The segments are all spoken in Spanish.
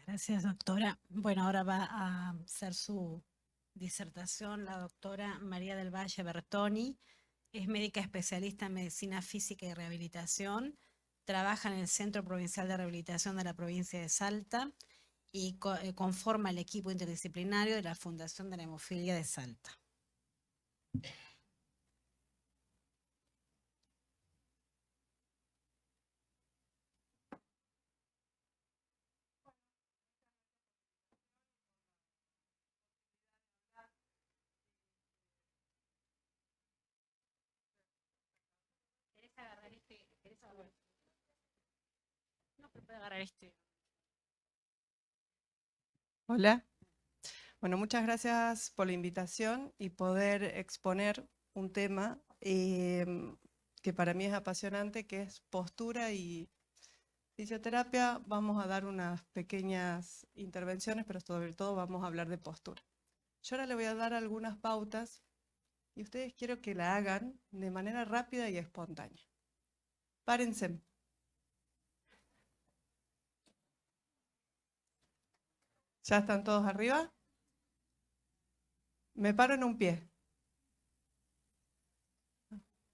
Gracias, doctora. Bueno, ahora va a hacer su disertación la doctora María del Valle Bertoni. Es médica especialista en medicina física y rehabilitación. Trabaja en el Centro Provincial de Rehabilitación de la provincia de Salta y conforma el equipo interdisciplinario de la Fundación de la Hemofilia de Salta. ¿Querés agarrar este? ¿Querés agarrar? No, pero puede agarrar este. Hola, bueno, muchas gracias por la invitación y poder exponer un tema que para mí es apasionante, que es postura y fisioterapia. Vamos a dar unas pequeñas intervenciones, pero sobre todo vamos a hablar de postura. Yo ahora le voy a dar algunas pautas y ustedes quiero que la hagan de manera rápida y espontánea. Párense. ¿Ya están todos arriba? Me paro en un pie.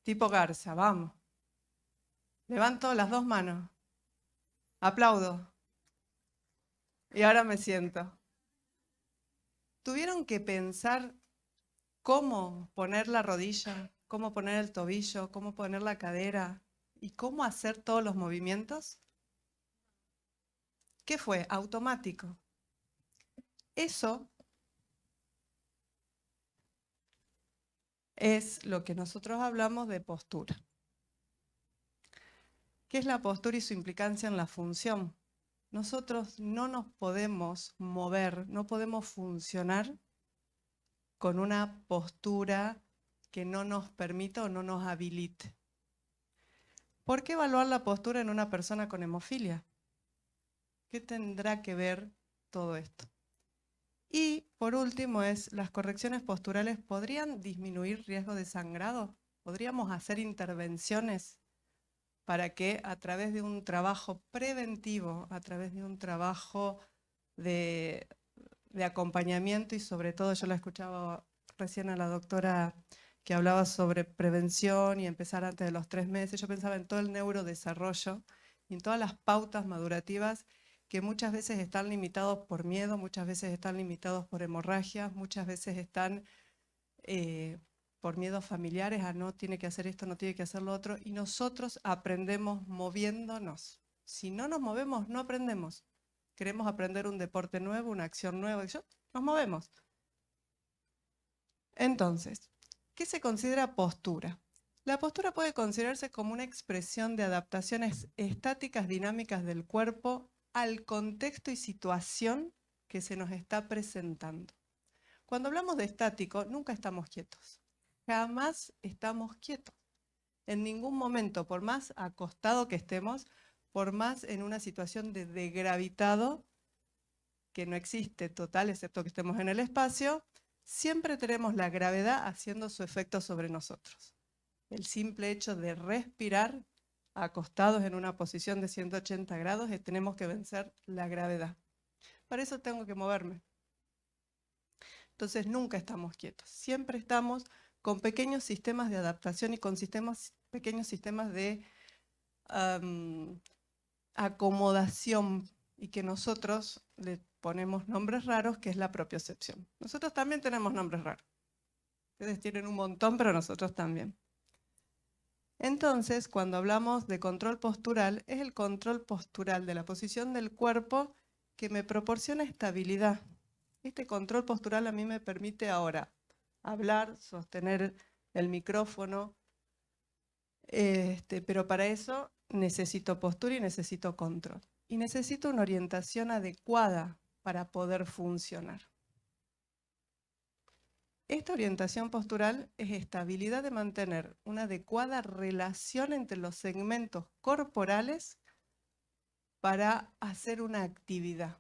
Tipo garza, vamos. Levanto las dos manos. Aplaudo. Y ahora me siento. ¿Tuvieron que pensar cómo poner la rodilla, cómo poner el tobillo, cómo poner la cadera y cómo hacer todos los movimientos? ¿Qué fue? Automático. Eso es lo que nosotros hablamos de postura. ¿Qué es la postura y su implicancia en la función? Nosotros no nos podemos mover, no podemos funcionar con una postura que no nos permita o no nos habilite. ¿Por qué evaluar la postura en una persona con hemofilia? ¿Qué tendrá que ver todo esto? Y por último las correcciones posturales podrían disminuir riesgo de sangrado. ¿Podríamos hacer intervenciones para que a través de un trabajo preventivo, a través de un trabajo de acompañamiento y sobre todo, yo la escuchaba recién a la doctora que hablaba sobre prevención y empezar antes de los 3 meses, yo pensaba en todo el neurodesarrollo y en todas las pautas madurativas que muchas veces están limitados por miedo, muchas veces están limitados por hemorragias, muchas veces están por miedos familiares a no tiene que hacer esto, no tiene que hacer lo otro, y nosotros aprendemos moviéndonos. Si no nos movemos, no aprendemos. Queremos aprender un deporte nuevo, una acción nueva, nos movemos. Entonces, ¿qué se considera postura? La postura puede considerarse como una expresión de adaptaciones estáticas dinámicas del cuerpo al contexto y situación que se nos está presentando. Cuando hablamos de estático, nunca estamos quietos. Jamás estamos quietos. En ningún momento, por más acostado que estemos, por más en una situación de degravitado, que no existe total, excepto que estemos en el espacio, siempre tenemos la gravedad haciendo su efecto sobre nosotros. El simple hecho de respirar acostados en una posición de 180 grados, tenemos que vencer la gravedad. Para eso tengo que moverme. Entonces nunca estamos quietos, siempre estamos con pequeños sistemas de adaptación y con pequeños sistemas de acomodación y que nosotros le ponemos nombres raros, que es la propiocepción. Nosotros también tenemos nombres raros. Ustedes tienen un montón, pero nosotros también. Entonces, cuando hablamos de control postural, es el control postural de la posición del cuerpo que me proporciona estabilidad. Este control postural a mí me permite ahora hablar, sostener el micrófono, pero para eso necesito postura y necesito control. Y necesito una orientación adecuada para poder funcionar. Esta orientación postural es estabilidad de mantener una adecuada relación entre los segmentos corporales para hacer una actividad,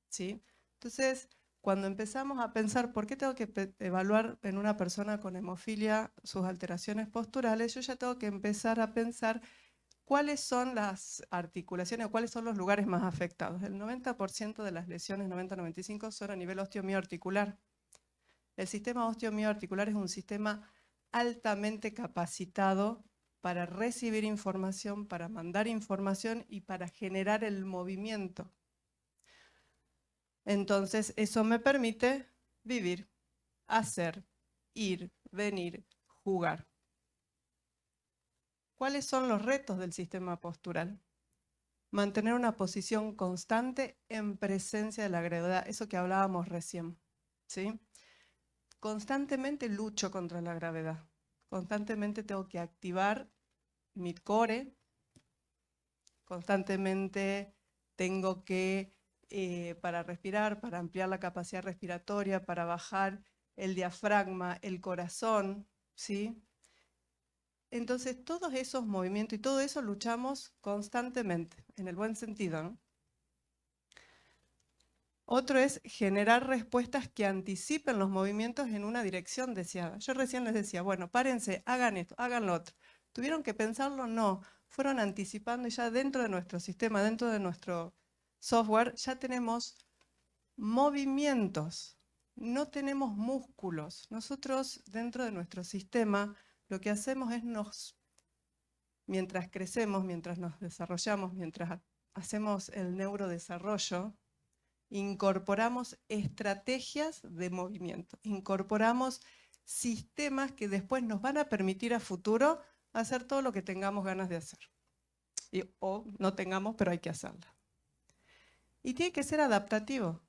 ¿sí? Entonces, cuando empezamos a pensar por qué tengo que evaluar en una persona con hemofilia sus alteraciones posturales, yo ya tengo que empezar a pensar ¿Cuáles son las articulaciones o cuáles son los lugares más afectados? El 90% de las lesiones, 90-95%, son a nivel osteomioarticular. El sistema osteomioarticular es un sistema altamente capacitado para recibir información, para mandar información y para generar el movimiento. Entonces, eso me permite vivir, hacer, ir, venir, jugar. ¿Cuáles son los retos del sistema postural? Mantener una posición constante en presencia de la gravedad, eso que hablábamos recién, ¿sí? Constantemente lucho contra la gravedad. Constantemente tengo que activar mi core. Constantemente tengo que, para respirar, para ampliar la capacidad respiratoria, para bajar el diafragma, el corazón, ¿sí? Entonces, todos esos movimientos y todo eso luchamos constantemente, en el buen sentido, ¿no? Otro es generar respuestas que anticipen los movimientos en una dirección deseada. Yo recién les decía, bueno, párense, hagan esto, hagan lo otro. ¿Tuvieron que pensarlo? No. Fueron anticipando y ya dentro de nuestro sistema, dentro de nuestro software, ya tenemos movimientos. No tenemos músculos. Nosotros, dentro de nuestro sistema, lo que hacemos es mientras crecemos, mientras nos desarrollamos, mientras hacemos el neurodesarrollo, incorporamos estrategias de movimiento, incorporamos sistemas que después nos van a permitir a futuro hacer todo lo que tengamos ganas de hacer. O no tengamos, pero hay que hacerlo. Y tiene que ser adaptativo.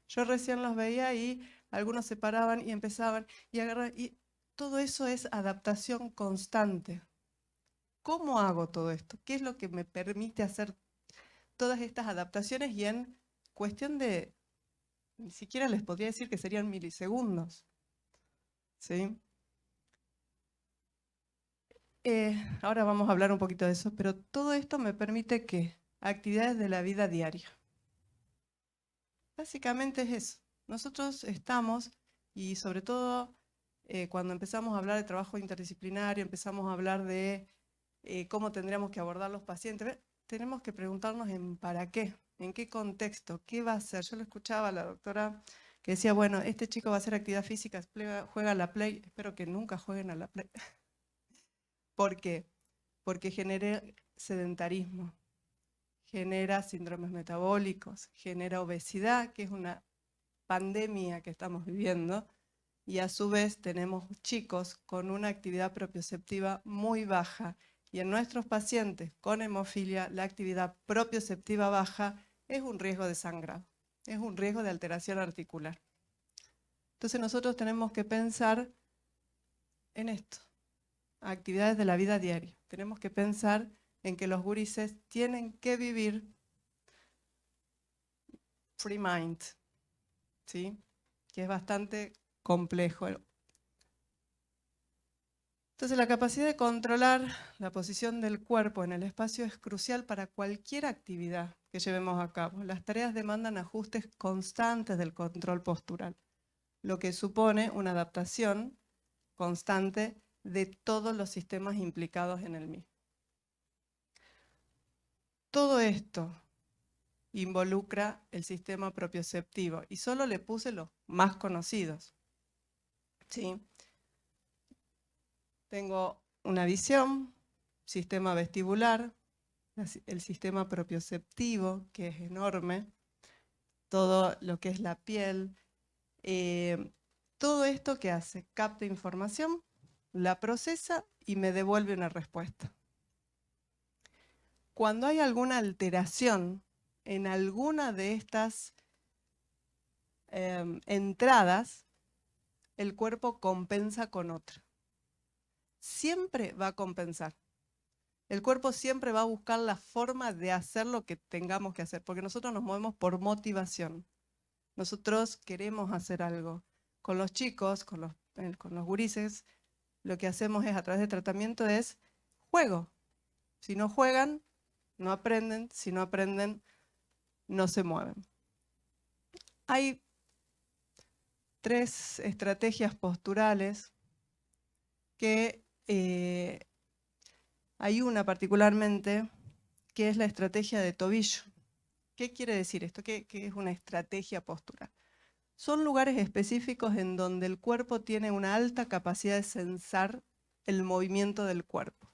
Yo recién los veía y algunos se paraban y empezaban y agarraban, y todo eso es adaptación constante. ¿Cómo hago todo esto? ¿Qué es lo que me permite hacer todas estas adaptaciones? Y en cuestión de, ni siquiera les podría decir que serían milisegundos, ¿sí? Ahora vamos a hablar un poquito de eso, pero todo esto me permite que actividades de la vida diaria. Básicamente es eso. Nosotros estamos, y sobre todo cuando empezamos a hablar de trabajo interdisciplinario, empezamos a hablar de cómo tendríamos que abordar los pacientes, tenemos que preguntarnos en para qué, en qué contexto, qué va a hacer. Yo lo escuchaba a la doctora que decía, bueno, este chico va a hacer actividad física, juega a la play, espero que nunca jueguen a la play. ¿Por qué? Porque genera sedentarismo, genera síndromes metabólicos, genera obesidad, que es una pandemia que estamos viviendo, y a su vez tenemos chicos con una actividad propioceptiva muy baja. Y en nuestros pacientes con hemofilia, la actividad propioceptiva baja es un riesgo de sangrado, es un riesgo de alteración articular. Entonces nosotros tenemos que pensar en esto, actividades de la vida diaria. Tenemos que pensar en que los gurises tienen que vivir free mind, ¿sí? Que es bastante complejo. Entonces la capacidad de controlar la posición del cuerpo en el espacio es crucial para cualquier actividad que llevemos a cabo. Las tareas demandan ajustes constantes del control postural, lo que supone una adaptación constante de todos los sistemas implicados en el mismo. Todo esto involucra el sistema propioceptivo y solo le puse los más conocidos, ¿sí? Tengo una visión, sistema vestibular, el sistema propioceptivo, que es enorme, todo lo que es la piel, todo esto que hace, capta información, la procesa y me devuelve una respuesta. Cuando hay alguna alteración en alguna de estas entradas, el cuerpo compensa con otra. Siempre va a compensar. El cuerpo siempre va a buscar la forma de hacer lo que tengamos que hacer, porque nosotros nos movemos por motivación. Nosotros queremos hacer algo. Con los chicos, con los gurises, lo que hacemos es, a través de tratamiento, es juego. Si no juegan, no aprenden. Si no aprenden, no se mueven. Hay 3 estrategias posturales que Hay una particularmente que es la estrategia de tobillo. ¿Qué quiere decir esto? ¿Qué es una estrategia postural? Son lugares específicos en donde el cuerpo tiene una alta capacidad de sensar el movimiento del cuerpo.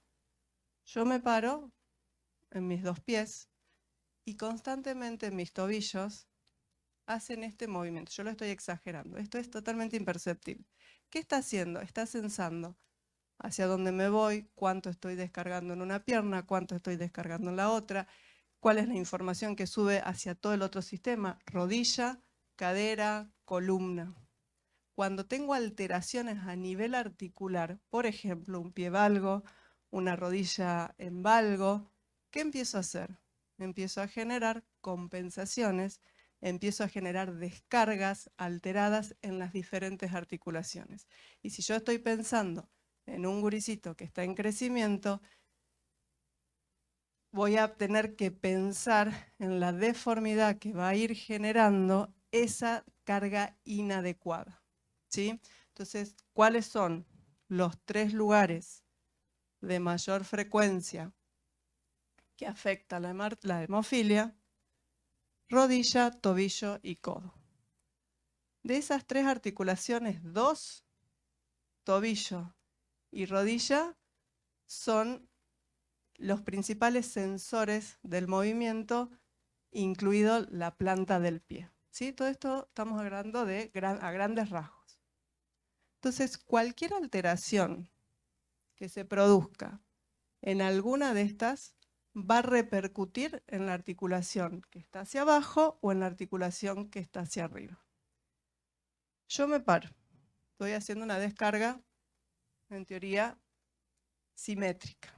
Yo me paro en mis dos pies y constantemente mis tobillos hacen este movimiento. Yo lo estoy exagerando. Esto es totalmente imperceptible. ¿Qué está haciendo? Está sensando hacia dónde me voy, cuánto estoy descargando en una pierna, cuánto estoy descargando en la otra, cuál es la información que sube hacia todo el otro sistema, rodilla, cadera, columna. Cuando tengo alteraciones a nivel articular, por ejemplo, un pie valgo, una rodilla en valgo, ¿qué empiezo a hacer? Empiezo a generar compensaciones, empiezo a generar descargas alteradas en las diferentes articulaciones. Y si yo estoy pensando en un guricito que está en crecimiento, voy a tener que pensar en la deformidad que va a ir generando esa carga inadecuada, ¿sí? Entonces, ¿cuáles son los 3 lugares de mayor frecuencia que afecta la hemofilia? Rodilla, tobillo y codo. De esas 3 articulaciones, 2, tobillo y rodilla, son los principales sensores del movimiento, incluido la planta del pie. ¿Sí? Todo esto estamos hablando de a grandes rasgos. Entonces, cualquier alteración que se produzca en alguna de estas va a repercutir en la articulación que está hacia abajo o en la articulación que está hacia arriba. Yo me paro, estoy haciendo una descarga, en teoría, simétrica.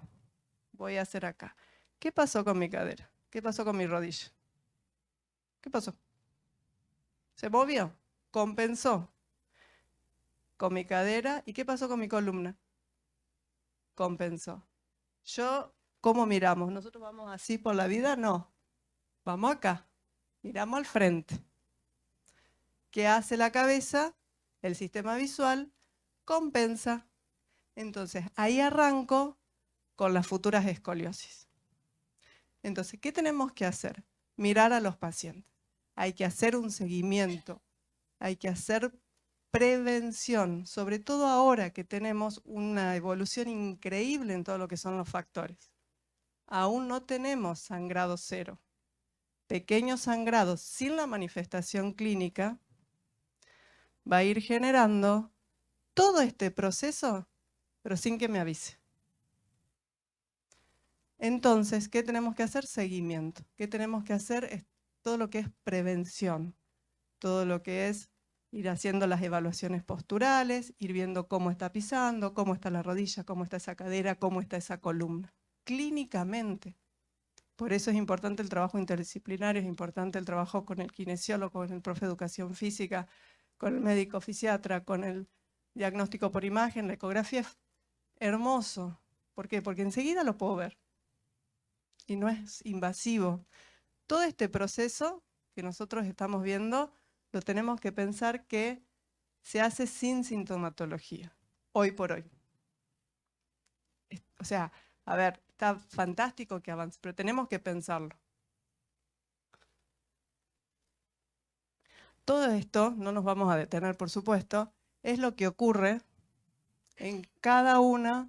Voy a hacer acá. ¿Qué pasó con mi cadera? ¿Qué pasó con mi rodilla? ¿Qué pasó? ¿Se movió? Compensó con mi cadera. ¿Y qué pasó con mi columna? Compensó. ¿Cómo miramos? ¿Nosotros vamos así por la vida? No. Vamos acá. Miramos al frente. ¿Qué hace la cabeza? El sistema visual compensa. Entonces, ahí arranco con las futuras escoliosis. Entonces, ¿qué tenemos que hacer? Mirar a los pacientes. Hay que hacer un seguimiento. Hay que hacer prevención, sobre todo ahora que tenemos una evolución increíble en todo lo que son los factores. Aún no tenemos sangrado cero. Pequeños sangrados sin la manifestación clínica va a ir generando todo este proceso, pero sin que me avise. Entonces, ¿qué tenemos que hacer? Seguimiento. ¿Qué tenemos que hacer? Es todo lo que es prevención, todo lo que es ir haciendo las evaluaciones posturales, ir viendo cómo está pisando, cómo está la rodilla, cómo está esa cadera, cómo está esa columna. Clínicamente. Por eso es importante el trabajo interdisciplinario, es importante el trabajo con el kinesiólogo, con el profe de educación física, con el médico fisiatra, con el diagnóstico por imagen. La ecografía es hermoso. ¿Por qué? Porque enseguida lo puedo ver. Y no es invasivo. Todo este proceso que nosotros estamos viendo, lo tenemos que pensar que se hace sin sintomatología, hoy por hoy. O sea, a ver, está fantástico que avance, pero tenemos que pensarlo. Todo esto, no nos vamos a detener por supuesto, es lo que ocurre en cada una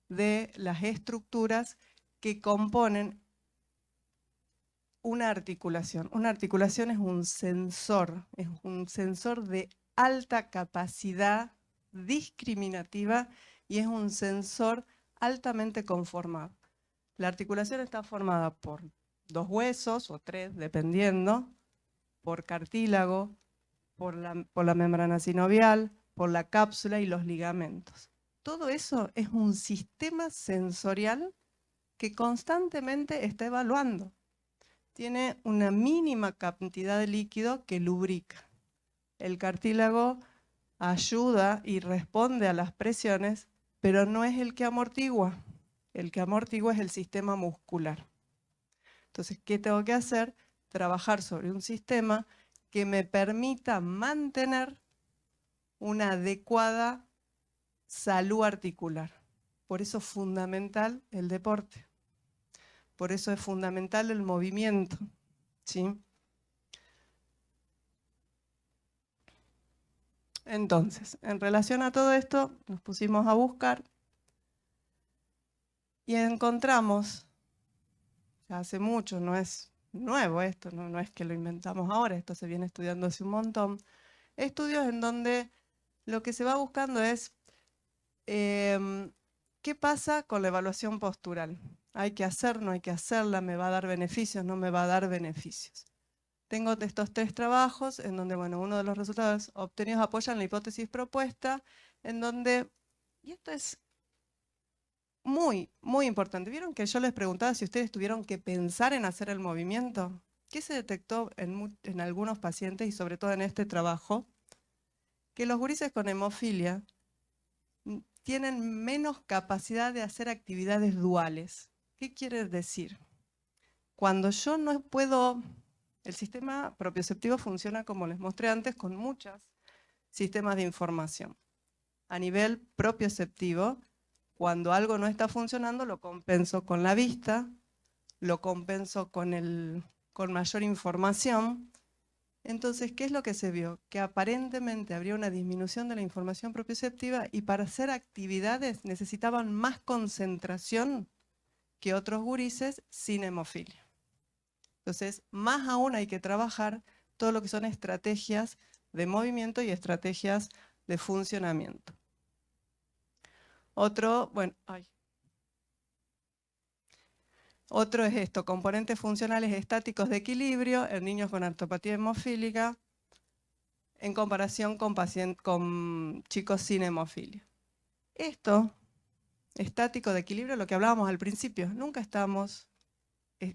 de las estructuras que componen una articulación. Una articulación es un sensor de alta capacidad discriminativa y es un sensor altamente conformado. La articulación está formada por 2 huesos o 3, dependiendo, por cartílago, por la membrana sinovial, por la cápsula y los ligamentos. Todo eso es un sistema sensorial que constantemente está evaluando. Tiene una mínima cantidad de líquido que lubrica. El cartílago ayuda y responde a las presiones, pero no es el que amortigua. El que amortigua es el sistema muscular. Entonces, ¿qué tengo que hacer? Trabajar sobre un sistema que me permita mantener una adecuada salud articular. Por eso es fundamental el deporte. Por eso es fundamental el movimiento, ¿sí? Entonces, en relación a todo esto, nos pusimos a buscar y encontramos, ya hace mucho, no es nuevo esto, no es que lo inventamos ahora, esto se viene estudiando hace un montón, estudios en donde lo que se va buscando es ¿qué pasa con la evaluación postural? ¿Hay que hacer, no hay que hacerla? ¿Me va a dar beneficios, no me va a dar beneficios? Tengo estos 3 trabajos en donde, bueno, uno de los resultados obtenidos apoyan la hipótesis propuesta, en donde, y esto es muy, muy importante. ¿Vieron que yo les preguntaba si ustedes tuvieron que pensar en hacer el movimiento? ¿Qué se detectó en algunos pacientes y sobre todo en este trabajo? Que los gurises con hemofilia tienen menos capacidad de hacer actividades duales. ¿Qué quiere decir? Cuando yo no puedo, el sistema propioceptivo funciona como les mostré antes con muchos sistemas de información. A nivel propioceptivo, cuando algo no está funcionando, lo compenso con la vista, lo compenso con mayor información. Entonces, ¿qué es lo que se vio? Que aparentemente habría una disminución de la información propioceptiva y para hacer actividades necesitaban más concentración que otros gurises sin hemofilia. Entonces, más aún hay que trabajar todo lo que son estrategias de movimiento y estrategias de funcionamiento. Otro es esto, componentes funcionales estáticos de equilibrio en niños con artropatía hemofílica, en comparación con chicos sin hemofilia. Esto, estático de equilibrio, lo que hablábamos al principio, nunca estamos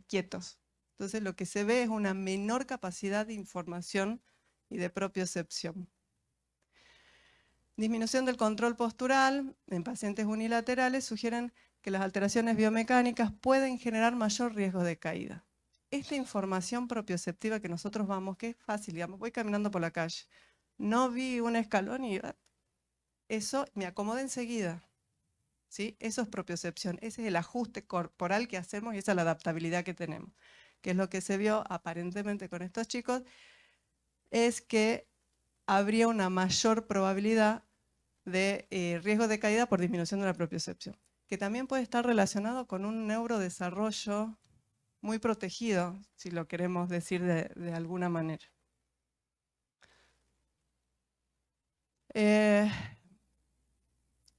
quietos. Entonces lo que se ve es una menor capacidad de información y de propiocepción. Disminución del control postural en pacientes unilaterales sugieren que las alteraciones biomecánicas pueden generar mayor riesgo de caída. Esta información propioceptiva que nosotros vamos, que es fácil, digamos, voy caminando por la calle, no vi un escalón y eso me acomoda enseguida. ¿Sí? Eso es propiocepción, ese es el ajuste corporal que hacemos y esa es la adaptabilidad que tenemos. Que es lo que se vio aparentemente con estos chicos, es que habría una mayor probabilidad de riesgo de caída por disminución de la propiocepción, que también puede estar relacionado con un neurodesarrollo muy protegido, si lo queremos decir de alguna manera.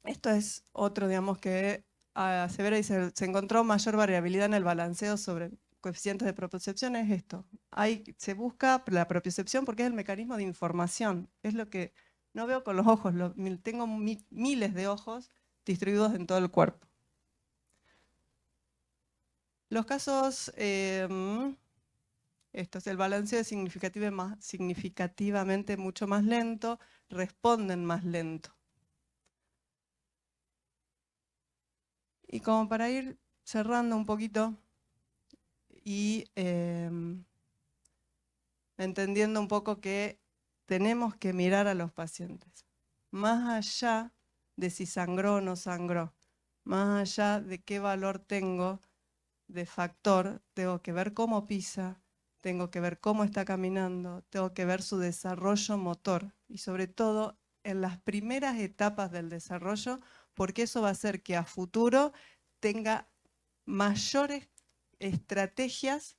Esto es otro, digamos, que asevera y se encontró mayor variabilidad en el balanceo sobre coeficientes de propiocepción, es esto. Se busca la propiocepción porque es el mecanismo de información, es lo que no veo con los ojos, tengo miles de ojos distribuidos en todo el cuerpo. Los casos, esto es el balanceo es significativamente mucho más lento, responden más lento. Y como para ir cerrando un poquito y entendiendo un poco que tenemos que mirar a los pacientes, más allá de si sangró o no sangró, más allá de qué valor tengo de factor, tengo que ver cómo pisa, tengo que ver cómo está caminando, tengo que ver su desarrollo motor y sobre todo en las primeras etapas del desarrollo, porque eso va a hacer que a futuro tenga mayores estrategias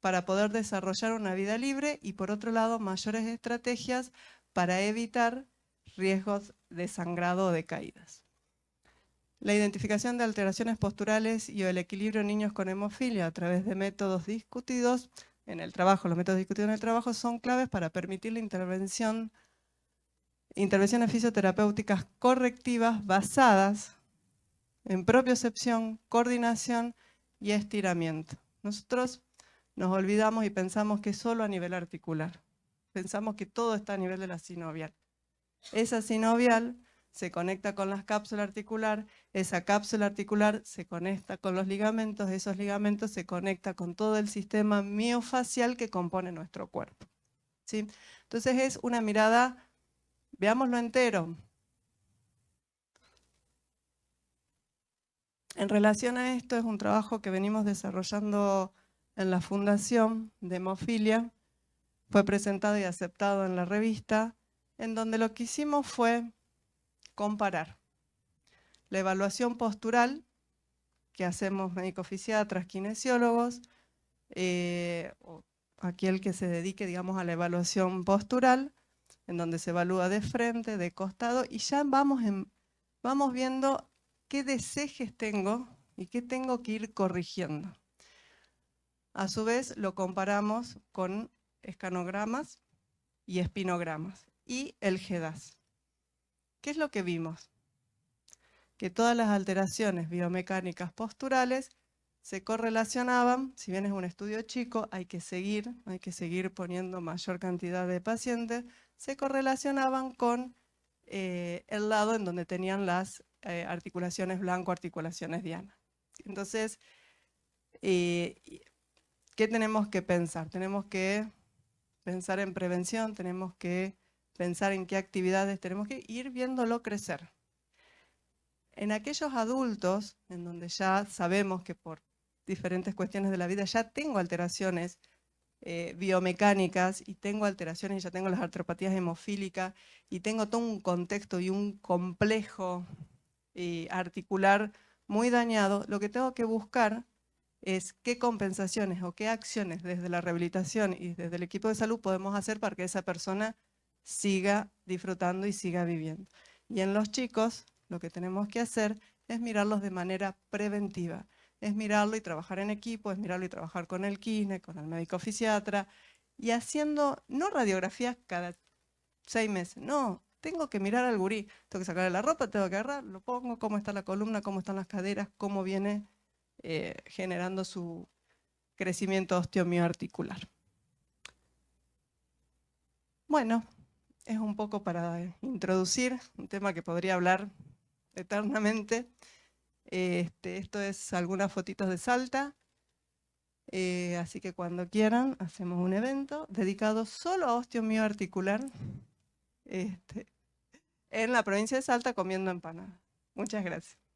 para poder desarrollar una vida libre y por otro lado mayores estrategias para evitar riesgos de sangrado o de caídas. La identificación de alteraciones posturales y el equilibrio en niños con hemofilia a través de métodos discutidos en el trabajo, los métodos discutidos en el trabajo son claves para permitir la intervenciones fisioterapéuticas correctivas basadas en propiocepción, coordinación y estiramiento. Nosotros nos olvidamos y pensamos que es solo a nivel articular. Pensamos que todo está a nivel de la sinovial. Esa sinovial se conecta con la cápsula articular, esa cápsula articular se conecta con los ligamentos, esos ligamentos se conectan con todo el sistema miofacial que compone nuestro cuerpo. ¿Sí? Entonces es una mirada, veámoslo entero. En relación a esto, es un trabajo que venimos desarrollando en la Fundación de Hemofilia. Fue presentado y aceptado en la revista, en donde lo que hicimos fue comparar la evaluación postural que hacemos médico-fisiatras, kinesiólogos, o aquel que se dedique, digamos, a la evaluación postural, en donde se evalúa de frente, de costado, y ya vamos viendo qué desejes tengo y qué tengo que ir corrigiendo. A su vez, lo comparamos con escanogramas y espinogramas y el GEDAS. ¿Qué es lo que vimos? Que todas las alteraciones biomecánicas posturales se correlacionaban, si bien es un estudio chico, hay que seguir poniendo mayor cantidad de pacientes, se correlacionaban con el lado en donde tenían las articulaciones blanco, articulaciones diana. Entonces, ¿qué tenemos que pensar? Tenemos que pensar en prevención, tenemos que pensar en qué actividades, tenemos que ir viéndolo crecer. En aquellos adultos, en donde ya sabemos que por diferentes cuestiones de la vida ya tengo alteraciones biomecánicas y tengo alteraciones, ya tengo las artropatías hemofílicas y tengo todo un contexto y un complejo articular muy dañado, lo que tengo que buscar es qué compensaciones o qué acciones desde la rehabilitación y desde el equipo de salud podemos hacer para que esa persona siga disfrutando y siga viviendo. Y en los chicos, lo que tenemos que hacer es mirarlos de manera preventiva. Es mirarlo y trabajar en equipo, es mirarlo y trabajar con el kine, con el médico fisiatra, y haciendo, no radiografías cada 6 meses, no, tengo que mirar al gurí, tengo que sacarle la ropa, tengo que agarrar, lo pongo, cómo está la columna, cómo están las caderas, cómo viene generando su crecimiento osteomioarticular. Bueno, es un poco para introducir un tema que podría hablar eternamente. Esto es algunas fotitos de Salta, así que cuando quieran hacemos un evento dedicado solo a osteomioarticular en la provincia de Salta comiendo empanadas. Muchas gracias.